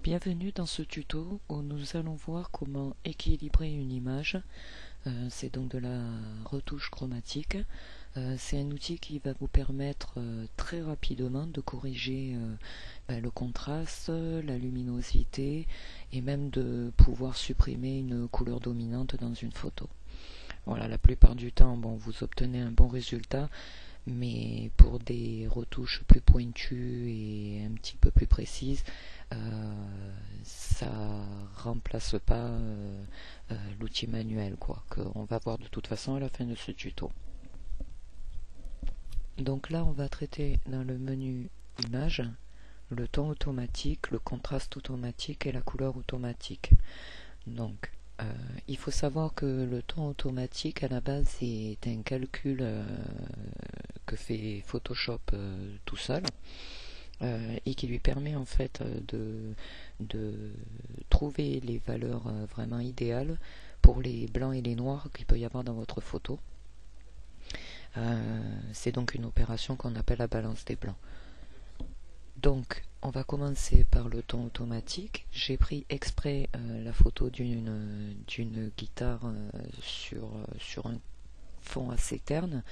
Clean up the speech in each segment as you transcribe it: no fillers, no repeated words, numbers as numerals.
Bienvenue dans ce tuto où nous allons voir comment équilibrer une image. C'est donc de la retouche chromatique. C'est un outil qui va vous permettre très rapidement de corriger le contraste, la luminosité et même de pouvoir supprimer une couleur dominante dans une photo. Voilà, la plupart du temps, bon, vous obtenez un bon résultat, mais pour des retouches plus pointues et un petit peu plus précises, ça remplace pas l'outil manuel, quoi, qu'on va voir de toute façon à la fin de ce tuto. Donc là, on va traiter dans le menu Images le ton automatique, le contraste automatique et la couleur automatique. Donc, il faut savoir que le ton automatique, à la base, c'est un calcul que fait Photoshop tout seul. Et qui lui permet en fait de trouver les valeurs vraiment idéales pour les blancs et les noirs qu'il peut y avoir dans votre photo. C'est donc une opération qu'on appelle la balance des blancs. Donc on va commencer par le ton automatique. J'ai pris exprès la photo d'une guitare sur un fond assez terne.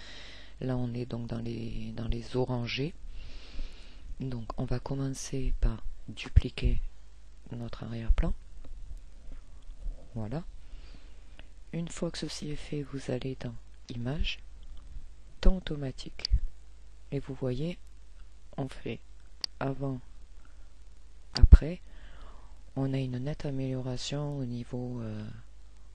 Là on est donc dans les orangés. Donc on va commencer par dupliquer notre arrière-plan. Voilà. Une fois que ceci est fait, vous allez dans Images, Ton automatique. Et vous voyez, on fait avant, après. On a une nette amélioration au niveau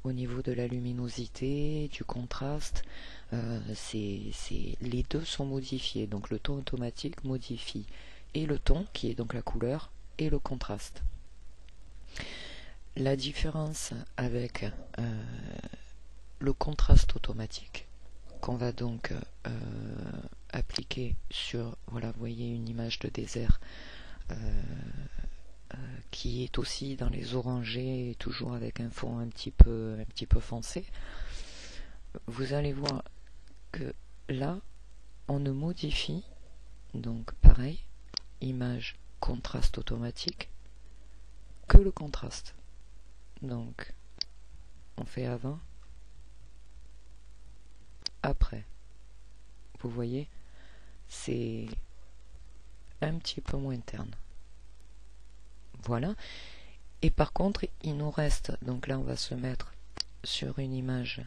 de la luminosité, du contraste. Les deux sont modifiés. Donc le ton automatique modifie et le ton, qui est donc la couleur, et le contraste. La différence avec le contraste automatique, qu'on va donc appliquer sur, voilà, vous voyez une image de désert qui est aussi dans les orangés, toujours avec un fond un petit peu foncé. Vous allez voir que là, on ne modifie, donc pareil, image, contraste automatique, que le contraste. Donc, on fait avant, après. Vous voyez, c'est un petit peu moins terne. Voilà. Et par contre, il nous reste, donc là on va se mettre sur une image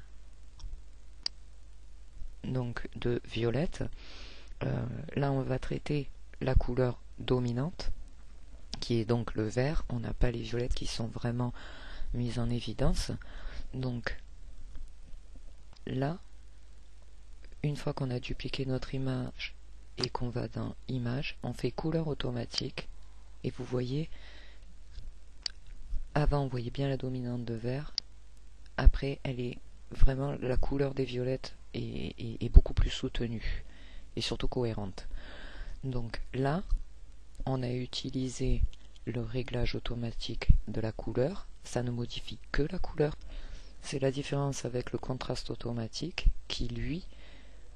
donc de violette. Là on va traiter la couleur dominante, qui est donc le vert. On n'a pas les violettes qui sont vraiment mises en évidence. Donc là, une fois qu'on a dupliqué notre image et qu'on va dans Images, on fait couleur automatique. Et vous voyez, avant on voyait bien la dominante de vert. Après, elle est vraiment, la couleur des violettes est beaucoup plus soutenue et surtout cohérente. Donc là, on a utilisé le réglage automatique de la couleur. Ça ne modifie que la couleur. C'est la différence avec le contraste automatique qui, lui,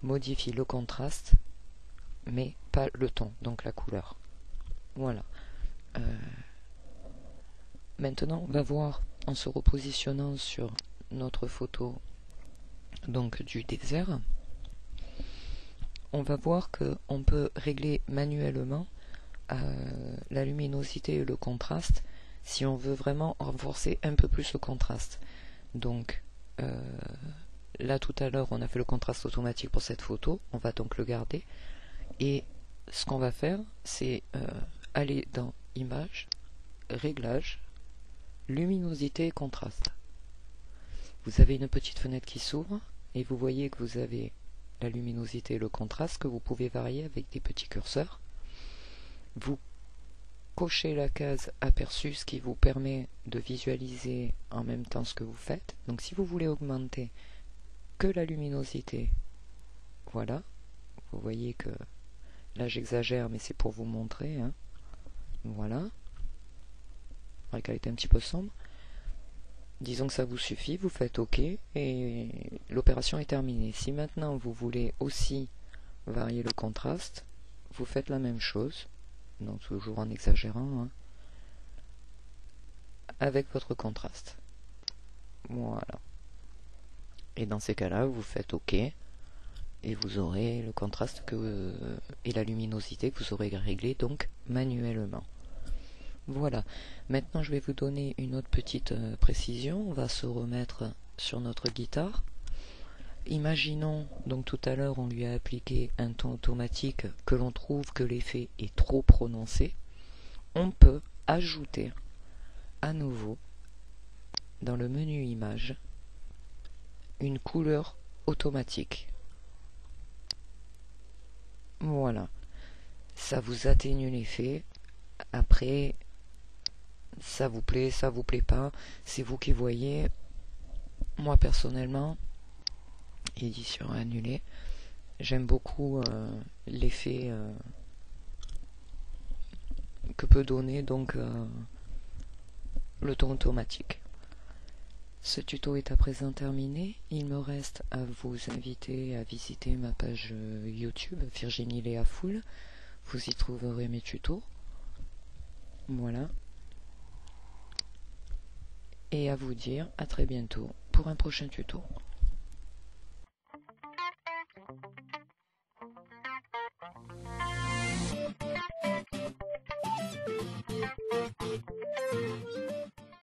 modifie le contraste, mais pas le ton, donc la couleur. Voilà. Maintenant, on va voir, en se repositionnant sur notre photo donc du désert, on va voir qu'on peut régler manuellement la luminosité et le contraste si on veut vraiment renforcer un peu plus le contraste. Donc là tout à l'heure on a fait le contraste automatique pour cette photo, on va donc le garder et ce qu'on va faire c'est aller dans Images, Réglages, Luminosité et Contraste. Vous avez une petite fenêtre qui s'ouvre et vous voyez que vous avez la luminosité et le contraste que vous pouvez varier avec des petits curseurs. Vous cochez la case aperçu, ce qui vous permet de visualiser en même temps ce que vous faites. Donc si vous voulez augmenter que la luminosité, voilà, vous voyez que là j'exagère mais c'est pour vous montrer, hein. Voilà, la qualité un petit peu sombre. Disons que ça vous suffit, vous faites OK et l'opération est terminée. Si maintenant vous voulez aussi varier le contraste, vous faites la même chose, donc toujours en exagérant, hein, avec votre contraste. Voilà. Et dans ces cas-là, vous faites OK et vous aurez le contraste et la luminosité que vous aurez réglé donc manuellement. Voilà. Maintenant, je vais vous donner une autre petite précision. On va se remettre sur notre guitare. Imaginons, donc tout à l'heure, on lui a appliqué un ton automatique que l'on trouve que l'effet est trop prononcé. On peut ajouter à nouveau dans le menu image une couleur automatique. Voilà. Ça vous atténue l'effet. Après, ça vous plaît pas, c'est vous qui voyez. Moi personnellement, édition annulée, j'aime beaucoup l'effet que peut donner donc le ton automatique. Ce tuto est à présent terminé. Il me reste à vous inviter à visiter ma page YouTube Virginie Léa Foul. Vous y trouverez mes tutos. Voilà. Et à vous dire à très bientôt pour un prochain tuto.